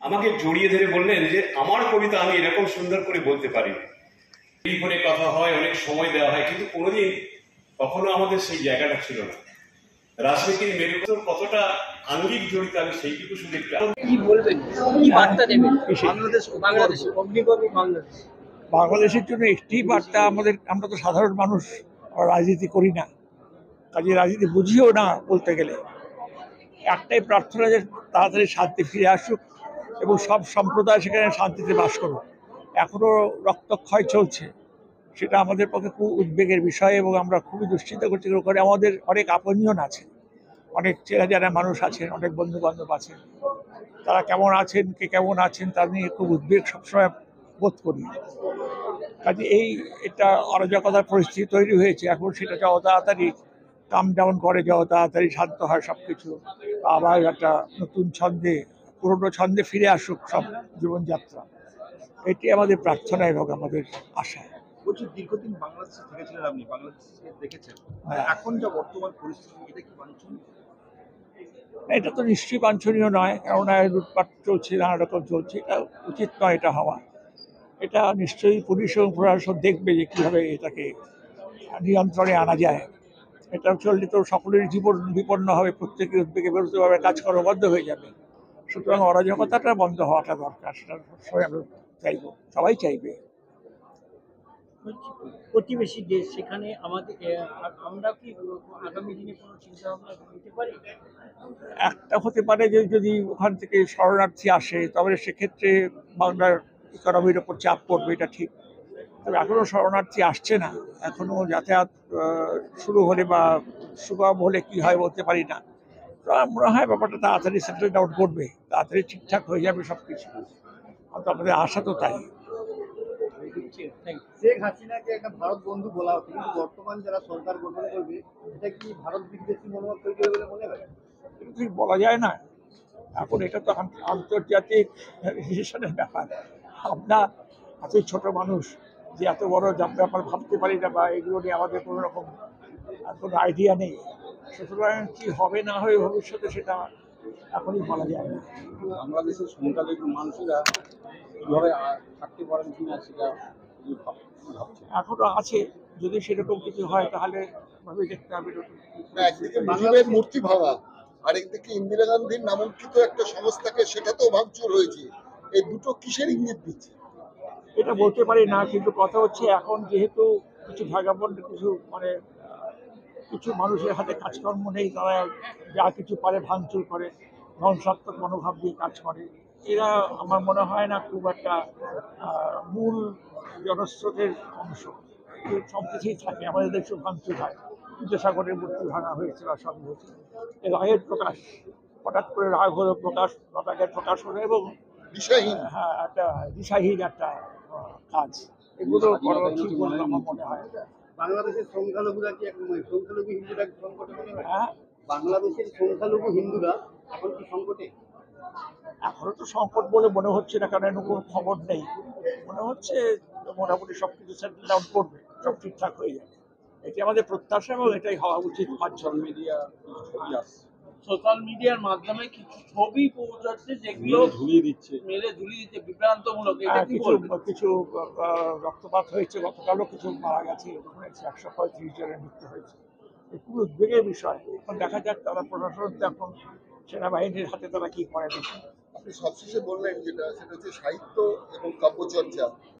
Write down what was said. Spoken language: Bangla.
আমাকে জড়িয়ে ধরে বললেন যে আমার কবিতা আমি এরকম সুন্দর করে বলতে পারি। এই করে কথা হয়, অনেক সময় দেওয়া হয়, কিন্তু কোনোদিন কখনো আমাদের সেই জায়গাটা ছিল না। রাজনীতির মেরুকরণ কতটা আঙ্গিক জড়িত আমি সেইটুকু শুধু একটু কি বলবেন, কি বার্তা দেবেন বাংলাদেশের জন্য একটি বার্তা, আমরা তো সাধারণ মানুষ, রাজনীতি করি না, কাজে রাজনীতি বুঝিও না বলতে গেলে। একটাই প্রার্থনা যে তাড়াতাড়ি শান্তি ফিরে আসুক এবং সব সম্প্রদায় সেখানে শান্তিতে বাস করুক। এখনো রক্তক্ষয় চলছে, সেটা আমাদের পক্ষে খুব উদ্বেগের বিষয় এবং আমরা খুবই দুশ্চিন্তা করছি। ওখানে আমাদের অনেক আপনজন আছে, অনেক চেনা জানা মানুষ আছেন, অনেক বন্ধু বান্ধব আছেন, তারা কেমন আছেন, কে কেমন আছেন তা নিয়ে খুব উদ্বেগ সবসময় বোধ করি। কাজে এটা অরাজকতার পরিস্থিতি তৈরি হয়েছে, এখন সেটা যত তাড়াতাড়ি কাম ডাউন করে, যত তাড়াতাড়ি শান্ত হয় সবকিছু, আবার একটা নতুন ছন্দে, পুরনো ছন্দে ফিরে আসুক সব জীবনযাত্রা, এটি আমাদের প্রার্থনা এবং আমাদের আশা। বলছি, দীর্ঘদিন বাংলাদেশে থেকেছিলেন আপনি, বাংলাদেশে দেখেছেন, এখন যা বর্তমান পরিস্থিতি, এটা কি বাঞ্ছনীয়? এটা তো নিশ্চয়ই বাঞ্ছনীয় নয়, কেননা লুটপাট চলছে, নানা রকম চলছে, এটা উচিত নয় এটা হওয়া। এটা নিশ্চয়ই পুলিশ এবং প্রশাসন দেখবে যে কীভাবে এটাকে নিয়ন্ত্রণে আনা যায়। এটা চললে তো সকলের জীবন বিপন্ন হবে, প্রত্যেকের উদ্বেগে বিরুদ্ধভাবে কাজকর্ম বন্ধ হয়ে যাবে। সুতরাং অরাজকতাটা বন্ধ হওয়াটা দরকার, সেটা সবাই আমরা চাইব, সবাই চাইবে। প্রতিবেশী দেশ, সেখানে আমাদের আমরা কি আগামী দিনে কোনো চিন্তা ভাবনা নিতে পারি? একটা হতে পারে যে যদি ওখান থেকে শরণার্থী আসে তবে সেক্ষেত্রে বাংলার ইকোনমির ওপর চাপ পড়বে, এটা ঠিক। তবে এখনও শরণার্থী আসছে না, এখনও যাতায়াত শুরু হলে বা সুগম হলে কি হয় বলতে পারি না। তো আমার মনে হয় ব্যাপারটা তাড়াতাড়ি সেটেল ডাউন করবে, তাড়াতাড়ি ঠিকঠাক হয়ে যাবে সব কিছু, তো আমাদের আশা তো তাই। শেখ হাসিনাকে একটা ভারত বন্ধু বলা হচ্ছে, কিন্তু বর্তমান যারা সরকার গঠন করবে, এটা কি ভারত বিদ্বেষী মনোভাব তৈরি হবে বলে মনে হয়? এটা ঠিক বলা যায় না, এখন এটা তো আন্তর্জাতিক রিলেশনের ব্যাপার। আমরা এতই ছোট মানুষ যে এত বড় ব্যাপার ভাবতে পারি না, বা এগুলো নিয়ে আমাদের কোনো রকম কোনো আইডিয়া নেই। সুতরাং কি হবে না হবে ভবিষ্যতে সেটা এখনই বলা যায় না। বাংলাদেশের সংখ্যালঘু মানুষেরা কিভাবে থাকতে পারেন কিনা সেটা এখনো আছে, যদি সেরকম কিছু হয় তাহলে ভাবে দেখতে হবে। একদিকে মুজিবের মূর্তি ভাঙা, আরেকদিকে ইন্দিরা গান্ধীর নামাঙ্কিত একটা সংস্থাকে সেটাতেও ভাঙচুর হয়েছে, এই দুটো কিসের ইঙ্গিত দিচ্ছে? এটা বলতে পারি না, কিন্তু কথা হচ্ছে এখন যেহেতু কিছু ভাগাবন্ড, কিছু মানুষের হাতে কাজকর্ম নেই, তারা যা কিছু পারে ভাঙচুর করে, ধ্বংসাত্মক মনোভাব দিয়ে কাজ করে। এরা আমার মনে হয় না খুব একটা মূল জনস্রোতের অংশ। সব কিছুই থাকে, আমাদের দেশে ভাঙচুর হয়, বিদ্যাসাগরের মূর্তি ভাঙা হয়েছে বা সব হয়েছে, এর রাগের প্রকাশ, হঠাৎ করে রাগ হলো প্রকাশ, রাগের প্রকাশ হলো এবং দিশাহীন, হ্যাঁ একটা দিশাহীন একটা কাজ, এগুলো করা ঠিক বলে আমার মনে হয়। বাংলাদেশের সংখ্যালঘুরা কি সংখ্যালঘু হিন্দুরা কি সংকটে মনে হয়? হ্যাঁ, বাংলাদেশের সংখ্যালঘু হিন্দুরা এখন কি সংকটে? এখনো তো সংকট বলে মনে হচ্ছে না, কারণ কোনো খবর নেই। মনে হচ্ছে মোটামুটি সবকিছু সেটেল ডাউন করবে, সব ঠিকঠাক হয়ে যাবে, এটি আমাদের প্রত্যাশা এবং এটাই হওয়া উচিত। সোশ্যাল মিডিয়ার মাধ্যমে কিছু ছবি পৌঁছাচ্ছে যেগুলো মেরে ঝুলিয়ে দিচ্ছে, বিভ্রান্তমূলক। এটা কি বলবেন? কিছু রক্তপাত হয়েছে, গতকালও কিছু মারা গেছে, 135 জনের মৃত্যু হয়েছে, খুব উদ্বেগের বিষয়। এখন দেখা যাক তারা প্রশাসন এখন সেনাবাহিনীর হাতে তারা কি করে দেখি। আপনি সবশেষে বললেন যেটা, সেটা হচ্ছে সাহিত্য এবং কাব্যচর্চা,